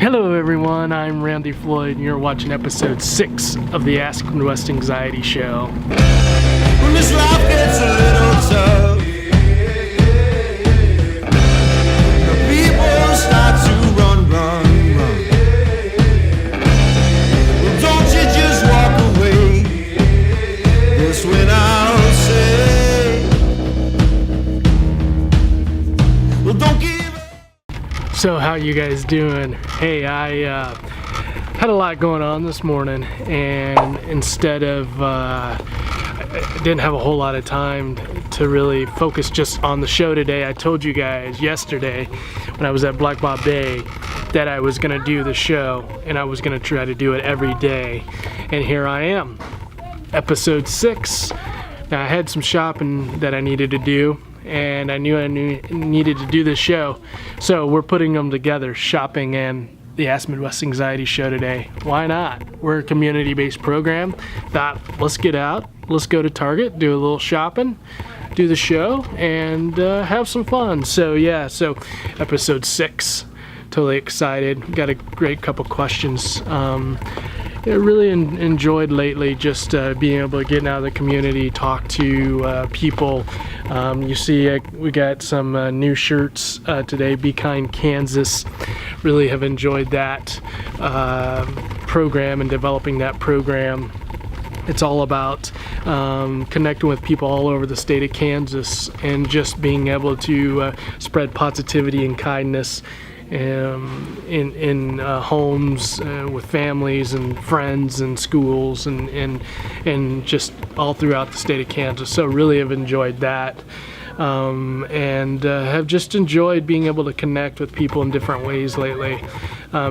Hello everyone, I'm Randy Floyd and you're watching episode 6 of the AskMidwestAnxiety show. When this life gets a little tough, the people start to run. Well, don't you just walk away, that's when I'll say, well, don't give up. So how you guys doing? Hey, I had a lot going on this morning, and instead of I didn't have a whole lot of time to really focus just on the show today. I told you guys yesterday when I was at Black Bob Bay that I was gonna do the show and I was gonna try to do it every day, and here I am, episode 6. Now I had some shopping that I needed to do, and I knew needed to do this show, so we're putting them together, shopping and the Ask Midwest Anxiety show today. Why not? We're a community-based program. Thought, let's get out, let's go to Target, do a little shopping, do the show, and have some fun. So yeah, so episode 6, totally excited. Got a great couple questions. I really enjoyed lately just being able to get out of the community, talk to people. You see we got some new shirts today, Be Kind Kansas. Really have enjoyed that program and developing that program. It's all about connecting with people all over the state of Kansas and just being able to spread positivity and kindness in homes with families and friends and schools and just all throughout the state of Kansas. So really have enjoyed that, and have just enjoyed being able to connect with people in different ways lately.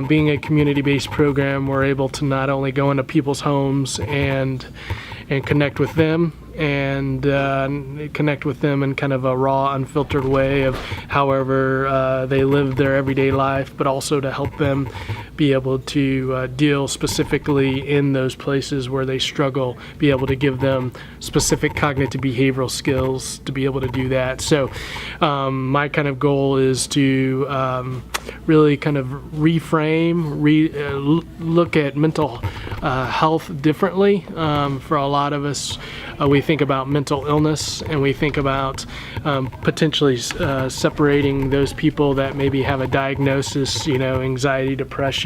Being a community-based program, we're able to not only go into people's homes and connect with them and connect with them in kind of a raw, unfiltered way of however they live their everyday life, but also to help them be able to deal specifically in those places where they struggle, be able to give them specific cognitive behavioral skills to be able to do that. So my kind of goal is to really kind of reframe, look at mental health differently. For a lot of us, we think about mental illness and we think about potentially separating those people that maybe have a diagnosis, anxiety, depression,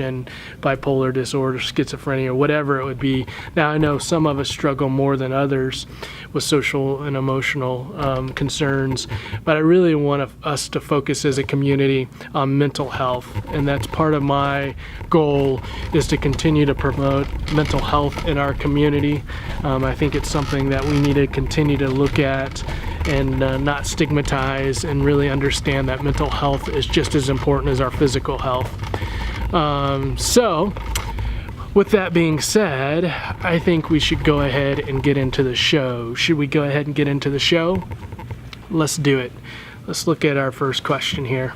bipolar disorder, schizophrenia, whatever it would be. Now I know some of us struggle more than others with social and emotional concerns, but I really want us to focus as a community on mental health, and that's part of my goal, is to continue to promote mental health in our community. I think it's something that we need to continue to look at and not stigmatize, and really understand that mental health is just as important as our physical health. So with that being said, I think we should go ahead and get into the show. Should we go ahead and get into the show? Let's do it. Let's look at our first question here.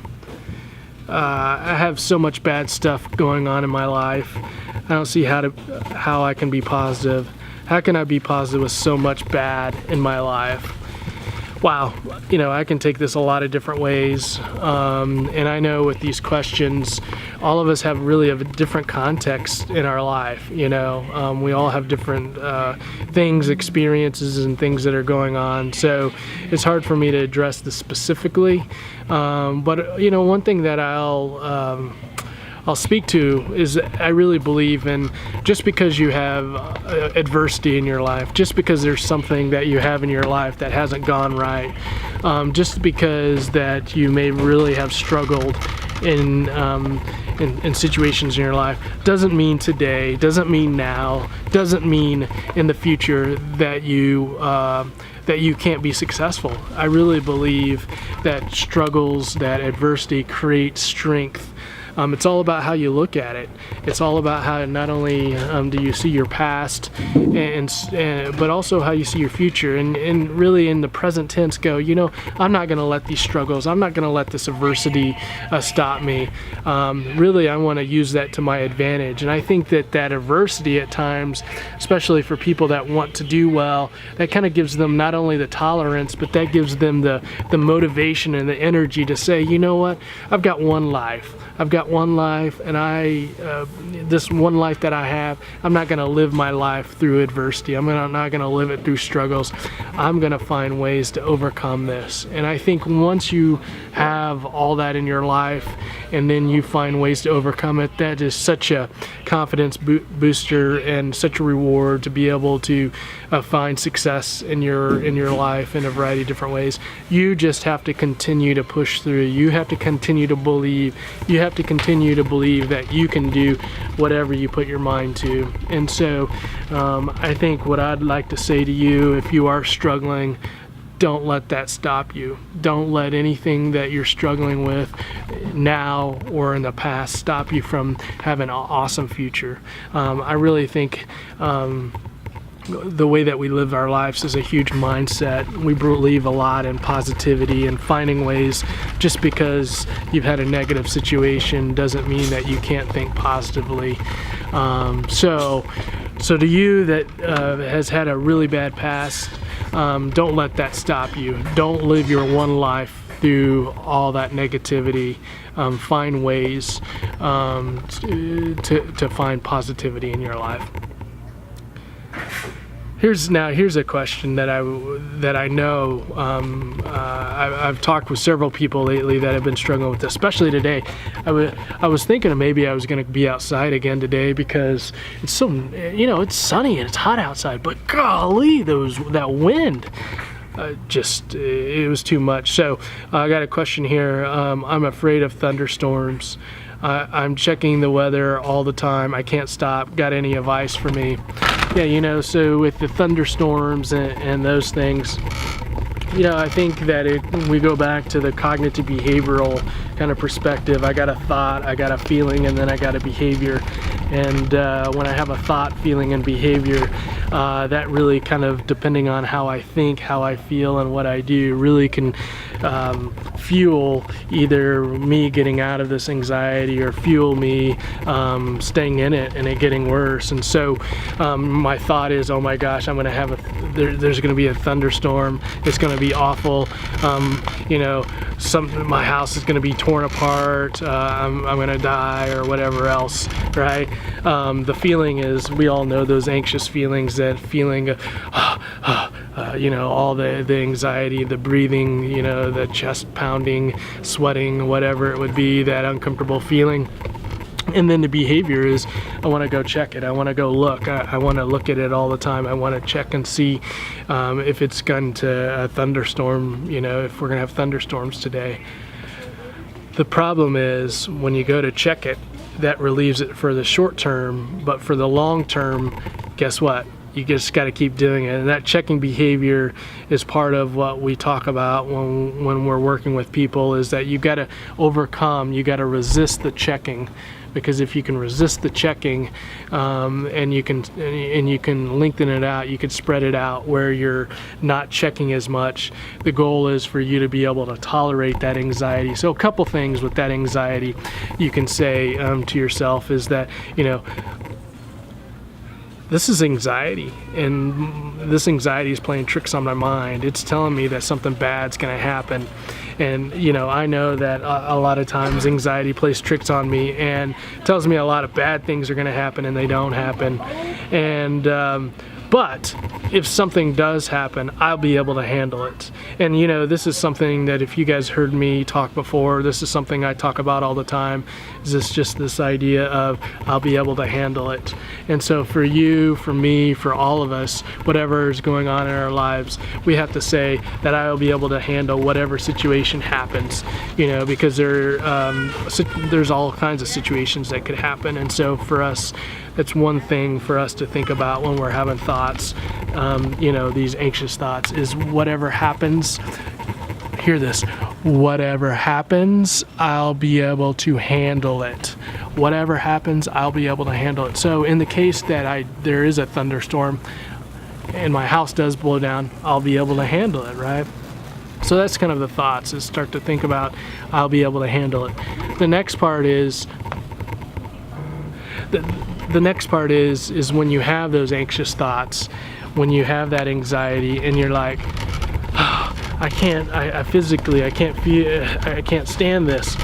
I have so much bad stuff going on in my life. I don't see how I can be positive. How can I be positive with so much bad in my life? Wow, I can take this a lot of different ways, and I know with these questions, all of us have a different context in our life. We all have different things, experiences, and things that are going on, so it's hard for me to address this specifically, but one thing that I'll speak to is I really believe in, just because you have adversity in your life, just because there's something that you have in your life that hasn't gone right, just because that you may really have struggled in situations in your life, doesn't mean today, doesn't mean now, doesn't mean in the future that you can't be successful. I really believe that struggles, that adversity creates strength. It's all about how you look at it. It's all about how not only do you see your past, but also how you see your future, and really in the present tense go, I'm not going to let these struggles, I'm not going to let this adversity stop me. Really, I want to use that to my advantage, and I think that adversity at times, especially for people that want to do well, that kind of gives them not only the tolerance, but that gives them the motivation and the energy to say, you know what, I've got one life. I've got got one life, and this one life that I have, I'm not going to live my life through adversity. I'm not going to live it through struggles. I'm going to find ways to overcome this. And I think once you have all that in your life, and then you find ways to overcome it, that is such a confidence booster and such a reward to be able to find success in your life in a variety of different ways. You just have to continue to push through. You have to continue to believe. You have to continue to believe that you can do whatever you put your mind to. And so I think what I'd like to say to you, if you are struggling, don't let that stop you. Don't let anything that you're struggling with now or in the past stop you from having an awesome future. I really think the way that we live our lives is a huge mindset. We believe a lot in positivity and finding ways. Just because you've had a negative situation doesn't mean that you can't think positively. So to you that has had a really bad past, don't let that stop you. Don't live your one life through all that negativity. Find ways to find positivity in your life. Here's a question that I know I've talked with several people lately that have been struggling with, especially today. I was thinking of maybe I was going to be outside again today because it's so, it's sunny and it's hot outside, but golly, that wind. It was too much. So I got a question here. I'm afraid of thunderstorms. I'm checking the weather all the time. I can't stop. Got any advice for me? Yeah, so with the thunderstorms and those things, I think that we go back to the cognitive behavioral kind of perspective. I got a thought, I got a feeling, and then I got a behavior. And when I have a thought, feeling, and behavior, that really kind of, depending on how I think, how I feel, and what I do, really can fuel either me getting out of this anxiety or fuel me staying in it and it getting worse. And so my thought is, oh my gosh, I'm going to have there's going to be a thunderstorm. It's going to be awful. My house is going to be torn apart. I'm going to die or whatever else, right? The feeling is, we all know those anxious feelings, that feeling of, all the anxiety, the breathing, the chest pounding, sweating, whatever it would be, that uncomfortable feeling. And then the behavior is, I want to go check it. I want to go look. I want to look at it all the time. I want to check and see if it's gone to a thunderstorm, if we're going to have thunderstorms today. The problem is, when you go to check it, that relieves it for the short term, but for the long term, guess what? You just got to keep doing it. And that checking behavior is part of what we talk about when we're working with people, is that you got to overcome, you got to resist the checking. Because if you can resist the checking, and you can lengthen it out, you can spread it out where you're not checking as much. The goal is for you to be able to tolerate that anxiety. So a couple things with that anxiety you can say to yourself is that, this is anxiety, and this anxiety is playing tricks on my mind. It's telling me that something bad's going to happen. And, I know that a lot of times anxiety plays tricks on me and tells me a lot of bad things are going to happen, and they don't happen. And, but if something does happen, I'll be able to handle it. And this is something that, if you guys heard me talk before, this is something I talk about all the time, is just this idea of I'll be able to handle it. And so for you, for me, for all of us, whatever is going on in our lives, we have to say that I will be able to handle whatever situation happens, because there's all kinds of situations that could happen. And so for us, that's one thing for us to think about when we're having thoughts, these anxious thoughts, is whatever happens, hear this, whatever happens, I'll be able to handle it. Whatever happens, I'll be able to handle it. So in the case that there is a thunderstorm and my house does blow down, I'll be able to handle it, right? So that's kind of the thoughts, is start to think about, I'll be able to handle it. The next part is, the next part is when you have those anxious thoughts, when you have that anxiety and you're like, I can't, I physically, I can't feel, I can't stand this,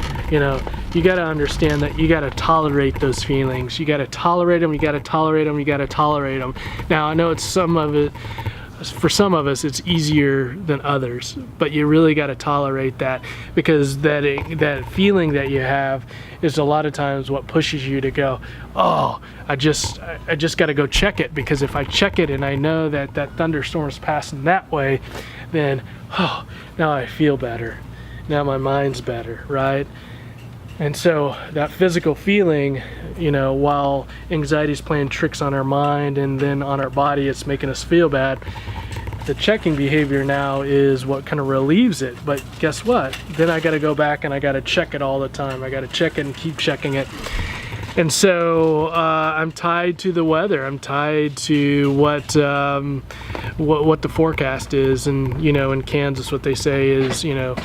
you got to understand that you got to tolerate those feelings. You got to tolerate them, you got to tolerate them, you got to tolerate them. Now, I know for some of us it's easier than others, but you really got to tolerate that, because that feeling that you have is a lot of times what pushes you to go, oh, I just got to go check it, because if I check it and I know that thunderstorm's passing that way, then oh, now I feel better, now my mind's better, right? And so that physical feeling, you know, while anxiety's playing tricks on our mind and then on our body, it's making us feel bad, the checking behavior now is what kind of relieves it. But guess what? Then I got to go back and I got to check it all the time. I got to check it and keep checking it. And so I'm tied to the weather. I'm tied to what the forecast is. And, you know, in Kansas, what they say is, you know,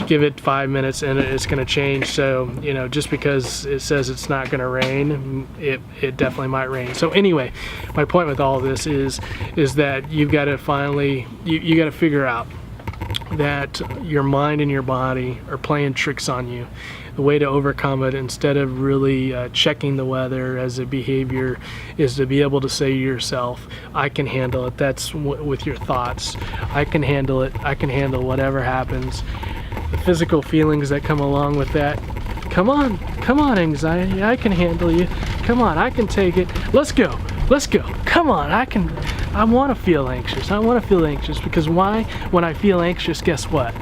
give it 5 minutes and it's going to change. So, you know, just because it says it's not going to rain, it definitely might rain. So anyway, my point with all of this is that you've got to finally, you got to figure out that your mind and your body are playing tricks on you. The way to overcome it, instead of really checking the weather as a behavior, is to be able to say to yourself, I can handle it. That's with your thoughts. I can handle it. I can handle whatever happens. The physical feelings that come along with that, come on anxiety, I can handle you. Come on, I can take it. Let's go. Come on, I want to feel anxious. Because why? When I feel anxious, guess what?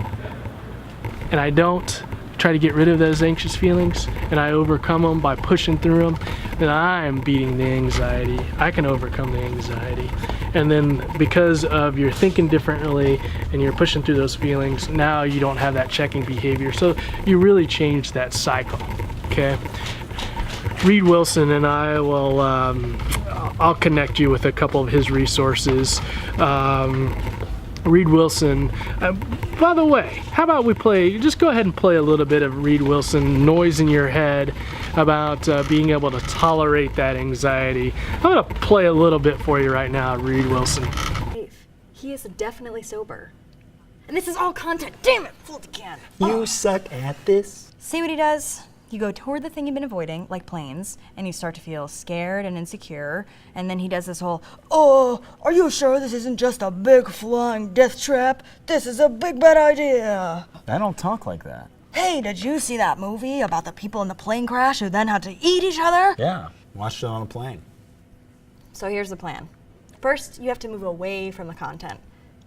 And I don't try to get rid of those anxious feelings, and I overcome them by pushing through them, then I'm beating the anxiety. I can overcome the anxiety. And then because of your thinking differently and you're pushing through those feelings, now you don't have that checking behavior. So you really change that cycle, okay? Reed Wilson and I will, I'll connect you with a couple of his resources. Reed Wilson, by the way, how about just go ahead and play a little bit of Reed Wilson, Noise in Your Head, about being able to tolerate that anxiety. I'm gonna play a little bit for you right now, Reed Wilson. He is definitely sober. And this is all content, damn it, fooled again. You suck at this. See what he does? You go toward the thing you've been avoiding, like planes, and you start to feel scared and insecure, and then he does this whole, oh, are you sure this isn't just a big flying death trap? This is a big bad idea. I don't talk like that. Hey, did you see that movie about the people in the plane crash who then had to eat each other? Yeah, watched it on a plane. So here's the plan. First, you have to move away from the content.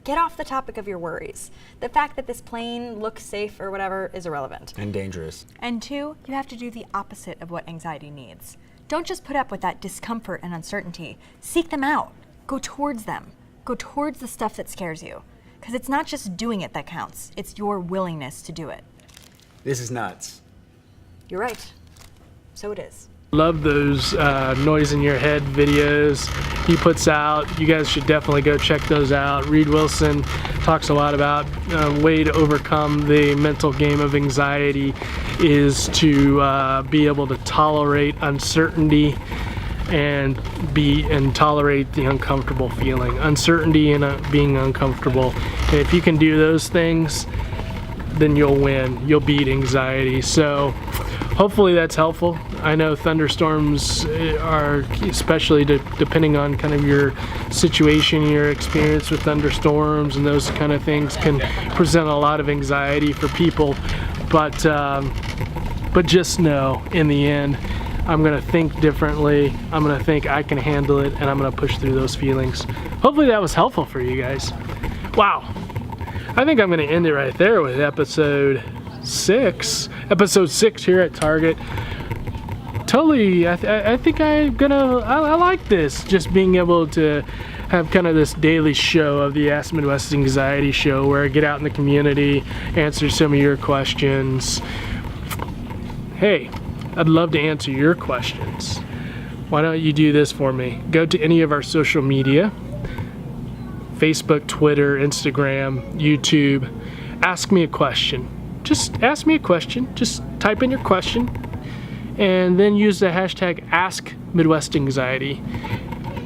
Get off the topic of your worries. The fact that this plane looks safe or whatever is irrelevant. And dangerous. And two, you have to do the opposite of what anxiety needs. Don't just put up with that discomfort and uncertainty. Seek them out. Go towards them. Go towards the stuff that scares you. Because it's not just doing it that counts. It's your willingness to do it. This is nuts. You're right. So it is. Love those Noise in Your Head videos he puts out. You guys should definitely go check those out. Reed Wilson talks a lot about way to overcome the mental game of anxiety is to be able to tolerate uncertainty and tolerate the uncomfortable feeling. Uncertainty and being uncomfortable. And if you can do those things, then you'll win. You'll beat anxiety. So hopefully that's helpful. I know thunderstorms are, especially depending on kind of your situation, your experience with thunderstorms and those kind of things, can present a lot of anxiety for people. But just know, in the end, I'm gonna think differently. I'm gonna think I can handle it, and I'm gonna push through those feelings. Hopefully that was helpful for you guys. Wow. I think I'm gonna end it right there with episode 6 here at Target. Totally, I think I like this, just being able to have kind of this daily show of the Ask Midwest Anxiety show, where I get out in the community, answer some of your questions. Hey, I'd love to answer your questions. Why don't you do this for me? Go to any of our social media, Facebook, Twitter, Instagram, YouTube. Ask me a question. Just ask me a question. Just type in your question and then use the hashtag AskMidwestAnxiety.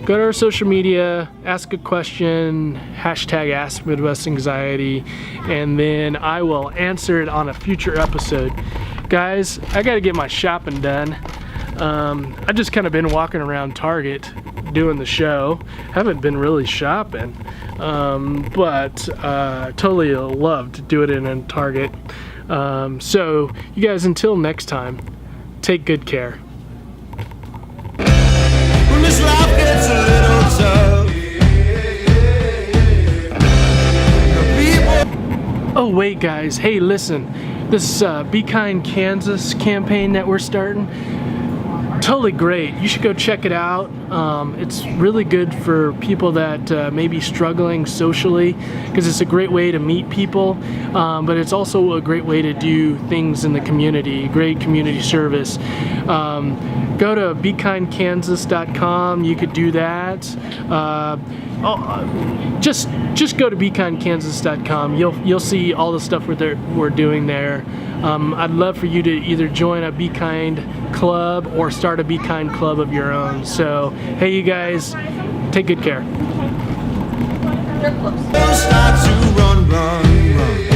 Go to our social media, ask a question, hashtag AskMidwestAnxiety, and then I will answer it on a future episode. guys, I gotta get my shopping done. I just kind of been walking around Target doing the show. Haven't been really shopping, but totally love to do it in Target. So you guys, until next time, take good care. When this life gets a little tough, Oh wait guys, hey listen, this Be Kind Kansas campaign that we're starting, totally great. You should go check it out. It's really good for people that may be struggling socially, because it's a great way to meet people, but it's also a great way to do things in the community, great community service. Go to bekindkansas.com. You could do that. Just go to bekindkansas.com. You'll see all the stuff we're doing there. I'd love for you to either join a Be Kind club or start a Be Kind club of your own. So hey, you guys, take good care. start to run.